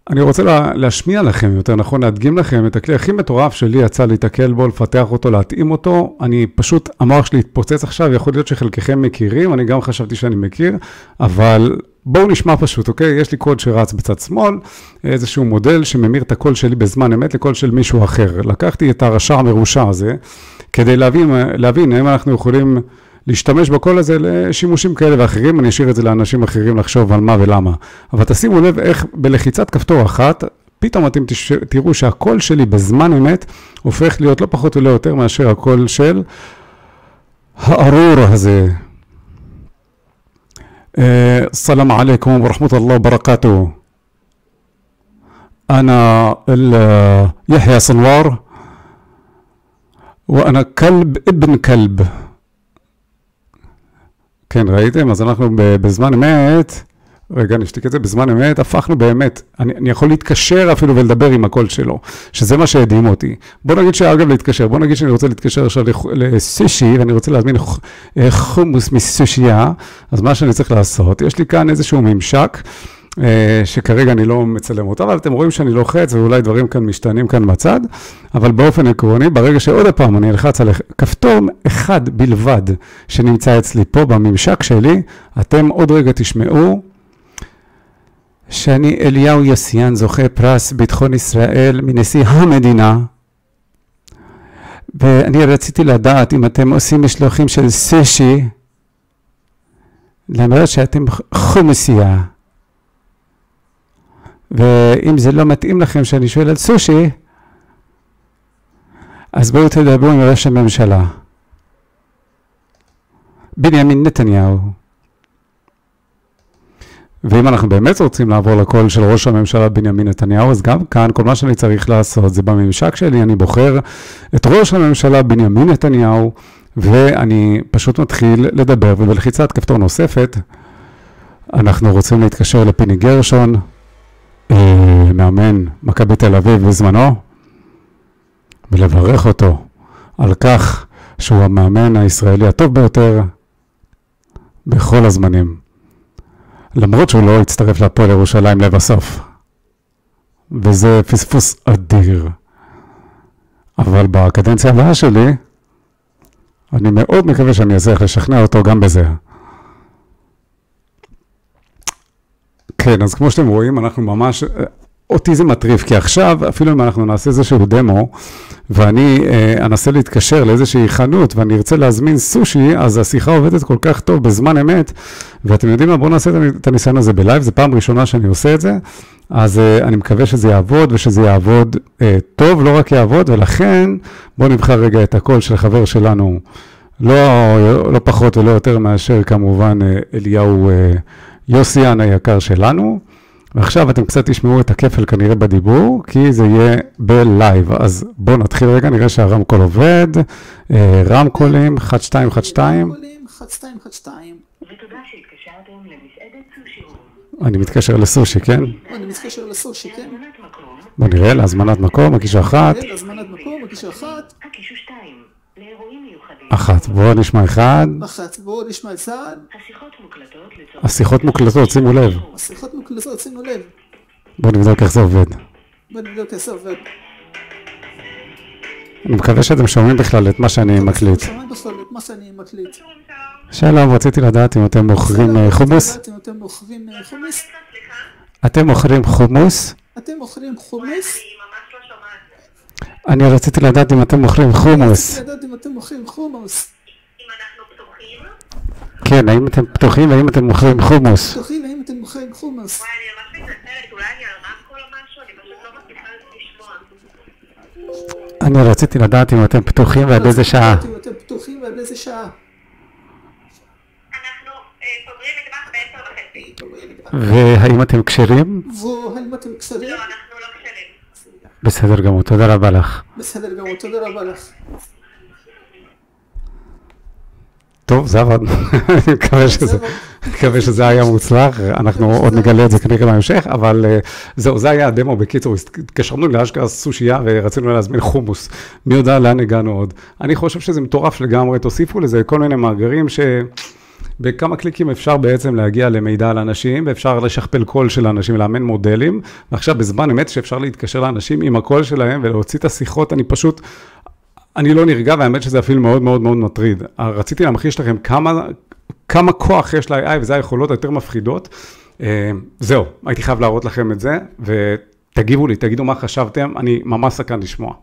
אני רוצה להשמיע לכם, יותר נכון, להדגים לכם את הכלי הכי מטורף שלי, יצא להתקל בו, לפתח אותו, להתאים אותו. אני פשוט, המוח שלי התפוצץ עכשיו, יכול להיות שחלקכם מכירים, אני גם חשבתי שאני מכיר, אבל בואו נשמע פשוט, אוקיי? יש לי קוד שרץ בצד שמאל, איזשהו מודל שממיר את הקול שלי בזמן אמת לקול של מישהו אחר. לקחתי את הרשע המרושע הזה, כדי להבין האם אנחנו יכולים להשתמש בקול הזה לשימושים כאלה ואחרים, אני אשאיר את זה לאנשים אחרים לחשוב על מה ולמה. אבל תשימו לב איך בלחיצת כפתור אחת, פתאום אתם תראו שהקול שלי בזמן אמת הופך להיות לא פחות ולא יותר מאשר הקול של הארור הזה. السلام عليكم ورحمة الله وبركاته. أنا يحيى صنوار وأنا كلب ابن كلب. כן, ראיתם? אז אנחנו בזמן אמת, רגע, נשתיק את זה, בזמן אמת, הפכנו באמת, אני יכול להתקשר אפילו ולדבר עם הקול שלו, שזה מה שהדהים אותי. בוא נגיד שאגב להתקשר, בוא נגיד שאני רוצה להתקשר עכשיו לסושי, ואני רוצה להזמין חומוס מסושייה, אז מה שאני צריך לעשות, יש לי כאן איזשהו ממשק, שכרגע אני לא מצלם אותה, אבל אתם רואים שאני לוחץ, ואולי דברים כאן משתנים כאן בצד, אבל באופן עקרוני, ברגע שעוד פעם אני אלחץ על כפתור אחד בלבד, שנמצא אצלי פה בממשק שלי, אתם עוד רגע תשמעו, שאני אליהו יוסיאן, זוכה פרס ביטחון ישראל מנשיא המדינה, ואני רציתי לדעת אם אתם עושים משלוחים של סושי, למרות שאתם חומוסייה. ואם זה לא מתאים לכם שאני שואל על סושי, אז בואו תדברו עם ראש הממשלה. בנימין נתניהו. ואם אנחנו באמת רוצים לעבור לקול של ראש הממשלה בנימין נתניהו, אז גם כאן כל מה שאני צריך לעשות זה בממשק שלי, אני בוחר את ראש הממשלה בנימין נתניהו, ואני פשוט מתחיל לדבר, ובלחיצת כפתור נוספת, אנחנו רוצים להתקשר לפיני גרשון, מאמן מכבי תל אביב בזמנו, ולברך אותו על כך שהוא המאמן הישראלי הטוב ביותר בכל הזמנים. למרות שהוא לא הצטרף להפועל ירושלים לבסוף. וזה פספוס אדיר. אבל בקדנציה הבאה שלי, אני מאוד מקווה שאני אצליח לשכנע אותו גם בזה. כן, אז כמו שאתם רואים, אנחנו ממש, אותי זה מטריף, כי עכשיו, אפילו אם אנחנו נעשה איזשהו דמו, ואני אנסה להתקשר לאיזושהי חנות, ואני ארצה להזמין סושי, אז השיחה עובדת כל כך טוב בזמן אמת, ואתם יודעים מה, בואו נעשה את הניסיון הזה בלייב, זו פעם ראשונה שאני עושה את זה, אז אני מקווה שזה יעבוד, ושזה יעבוד טוב, לא רק יעבוד, ולכן בואו נבחר רגע את הקול של חבר שלנו, לא פחות ולא יותר מאשר כמובן אליהו יוסיאן היקר שלנו, ועכשיו אתם קצת תשמעו את הכפל כנראה בדיבור, כי זה יהיה בלייב. אז בואו נתחיל רגע, נראה שהרמקול עובד, רמקולים, 1212. רמקולים, 1212. ותודה שהתקשרתם למסעדת סושי. אני מתקשר לסושי, כן? אני מתקשר לסושי, כן? בוא נראה, להזמנת מקום, הקישו אחת. להזמנת מקום, הקישו אחת. הקישו 2, לאירועים מיוחדים. אחת, בואו נשמע אחד. אחת, בואו נשמע אחד. השיחות מוקלטות לצורך... השיחות מוקלטות, שימו לב. השיחות מוקלטות, שימו לב. בואו נבדוק איך זה עובד. בואו נבדוק איך זה עובד. אני מקווה שאתם שומעים בכלל את מה שאני מקליט. שומעים בכלל את מה שאני מקליט. שלום, רציתי לדעת אם אתם מוכרים חומוס. אם אתם מוכרים חומוס. אתם מוכרים חומוס? אתם מוכרים חומוס? אני רציתי לדעת אם אתם מוכרים חומוס. רציתי לדעת אם אתם מוכרים חומוס. אם אנחנו פתוחים? כן, האם אתם פתוחים והאם אתם מוכרים חומוס? פתוחים, האם אתם מוכרים חומוס? וואי, אני ממש מתנצלת, אולי אני על רמקול או משהו? אני פשוט לא מצליחה לשמוע. אני רציתי לדעת אם אתם פתוחים ועד איזה שעה. אם אתם פתוחים ועד איזה שעה. אנחנו סוגרים מטבח ב10:30. והאם אתם כשרים? והאם אתם כשרים? לא, אנחנו לא כשרים. בסדר גמור, תודה רבה לך. בסדר גמור, תודה רבה לך. טוב, זה עבד. אני מקווה שזה היה מוצלח. אנחנו עוד נגלה את זה כנראה בהמשך, אבל זהו, זה היה הדמו בקיצור. התקשרנו לאשכרה סושייה ורצינו להזמין חומוס. מי יודע לאן הגענו עוד. אני חושב שזה מטורף לגמרי. תוסיפו לזה כל מיני מאגרים בכמה קליקים אפשר בעצם להגיע למידע על אנשים, ואפשר לשכפל קול של אנשים, לאמן מודלים, ועכשיו בזמן אמת שאפשר להתקשר לאנשים עם הקול שלהם ולהוציא את השיחות, אני לא נרגע, והאמת שזה אפילו מאוד מאוד מאוד מטריד. רציתי להמחיש לכם כמה כוח יש ל-AI, וזה היכולות היותר מפחידות. זהו, הייתי חייב להראות לכם את זה, ותגיבו לי, תגידו מה חשבתם, אני ממש סקרן לשמוע.